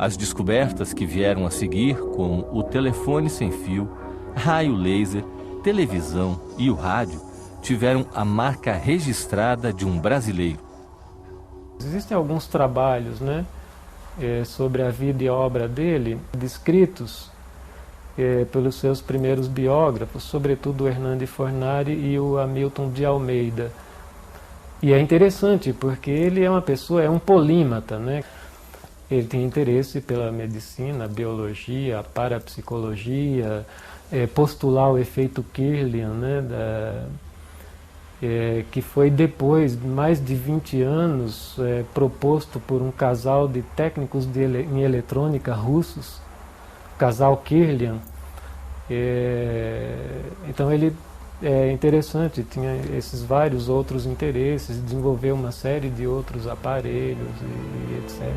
As descobertas que vieram a seguir, como o telefone sem fio, raio laser, televisão e o rádio, tiveram a marca registrada de um brasileiro. Existem alguns trabalhos, né, sobre a vida e obra dele, descritos pelos seus primeiros biógrafos, sobretudo o Hernani Fornari e o Hamilton de Almeida. E é interessante porque ele é uma pessoa, é um polímata, né? Ele tem interesse pela medicina, biologia, parapsicologia, postular o efeito Kirlian, né, que foi depois, mais de 20 anos, proposto por um casal de técnicos em eletrônica russos, o casal Kirlian. Então ele é interessante, tinha esses vários outros interesses, desenvolveu uma série de outros aparelhos e etc.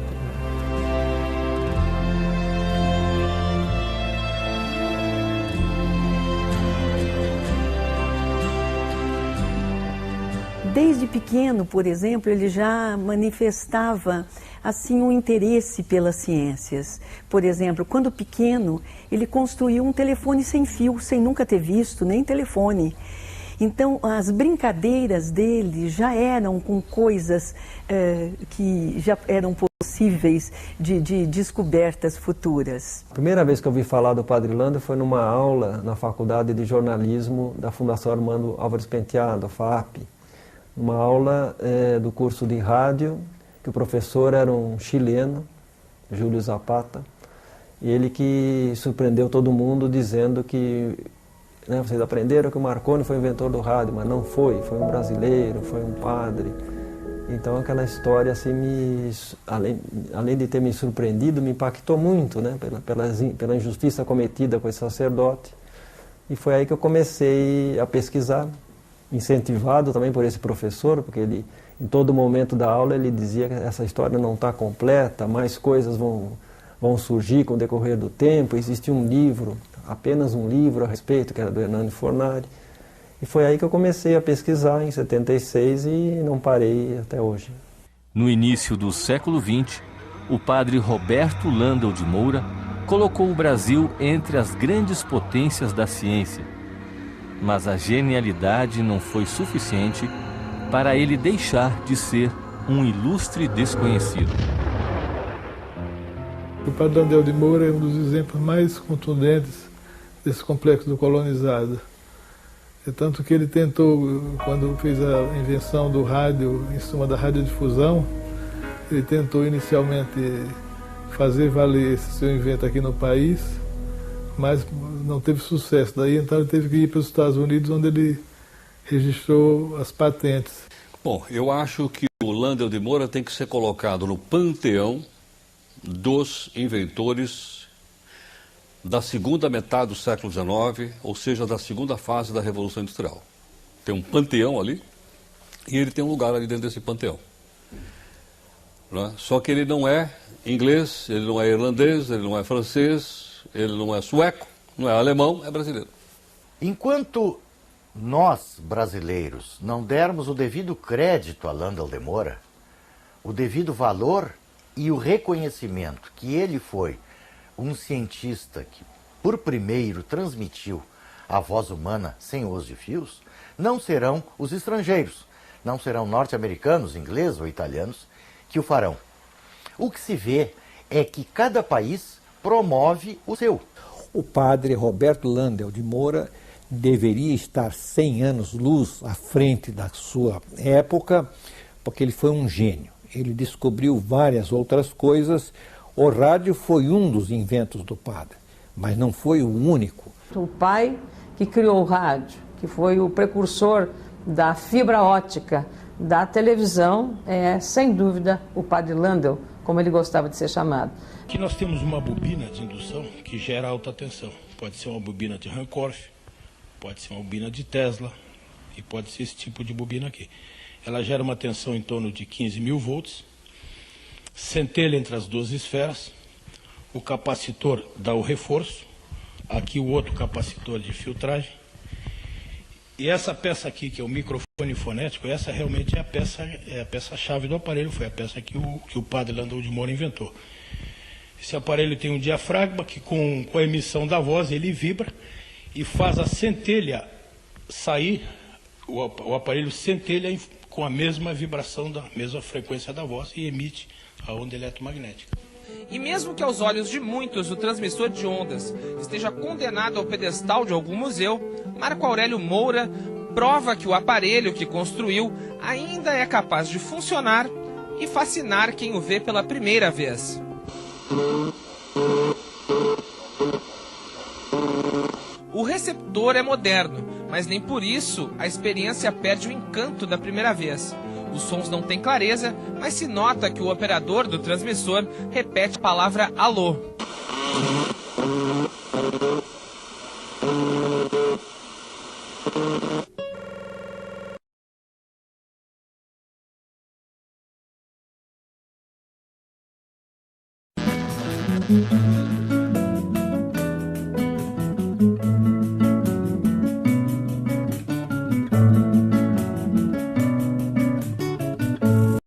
Desde pequeno, por exemplo, ele já manifestava assim um interesse pelas ciências. Por exemplo, quando pequeno, ele construiu um telefone sem fio, sem nunca ter visto nem telefone. Então, as brincadeiras dele já eram com coisas que já eram possíveis de descobertas futuras. A primeira vez que eu ouvi falar do Padre Landel foi numa aula na Faculdade de Jornalismo da Fundação Armando Álvares Penteado, FAP. Uma aula do curso de rádio, que o professor era um chileno, Júlio Zapata, e ele que surpreendeu todo mundo dizendo que, né, vocês aprenderam que o Marconi foi o inventor do rádio, mas não foi, foi um brasileiro, foi um padre. Então aquela história, assim, além de ter me surpreendido, me impactou muito, né, pela injustiça cometida com esse sacerdote. E foi aí que eu comecei a pesquisar, incentivado também por esse professor, porque ele, em todo momento da aula, ele dizia que essa história não está completa, mais coisas vão surgir com o decorrer do tempo. Existe um livro, apenas um livro a respeito, que era do Hernani Fornari. E foi aí que eu comecei a pesquisar, em 76, e não parei até hoje. No início do século XX, o padre Roberto Landel de Moura colocou o Brasil entre as grandes potências da ciência. Mas a genialidade não foi suficiente para ele deixar de ser um ilustre desconhecido. O padre Landel de Moura é um dos exemplos mais contundentes desse complexo do colonizado. É tanto que ele tentou, quando fez a invenção do rádio, em cima da radiodifusão, ele tentou inicialmente fazer valer esse seu invento aqui no país, mas não teve sucesso. Daí então ele teve que ir para os Estados Unidos, onde ele registrou as patentes. Bom, eu acho que o Landel de Moura tem que ser colocado no panteão dos inventores da segunda metade do século XIX, ou seja, da segunda fase da Revolução Industrial. Tem um panteão ali, e ele tem um lugar ali dentro desse panteão. Não é? Só que ele não é inglês, ele não é irlandês, ele não é francês, ele não é sueco, não é alemão, é brasileiro. Enquanto nós, brasileiros, não dermos o devido crédito a Landel de Moura, o devido valor e o reconhecimento que ele foi um cientista que, por primeiro, transmitiu a voz humana sem os de fios, não serão os estrangeiros, não serão norte-americanos, ingleses ou italianos que o farão. O que se vê é que cada país promove o seu. O padre Roberto Landel de Moura deveria estar 100 anos-luz à frente da sua época, porque ele foi um gênio. Ele descobriu várias outras coisas. O rádio foi um dos inventos do padre, mas não foi o único. O pai que criou o rádio, que foi o precursor da fibra ótica, da televisão, é sem dúvida o padre Landel, como ele gostava de ser chamado. Aqui nós temos uma bobina de indução que gera alta tensão. Pode ser uma bobina de Rancorf, pode ser uma bobina de Tesla e pode ser esse tipo de bobina aqui. Ela gera uma tensão em torno de 15.000 volts, centelha entre as duas esferas, o capacitor dá o reforço, aqui o outro capacitor de filtragem, e essa peça aqui, que é o microfone fonético, essa realmente é a peça-chave do aparelho, foi a peça que o padre Landel de Moura inventou. Esse aparelho tem um diafragma que com a emissão da voz ele vibra e faz a centelha sair, o aparelho centelha com a mesma vibração, da mesma frequência da voz e emite a onda eletromagnética. E mesmo que aos olhos de muitos o transmissor de ondas esteja condenado ao pedestal de algum museu, Marco Aurélio Moura prova que o aparelho que construiu ainda é capaz de funcionar e fascinar quem o vê pela primeira vez. O receptor é moderno, mas nem por isso a experiência perde o encanto da primeira vez. Os sons não têm clareza, mas se nota que o operador do transmissor repete a palavra alô.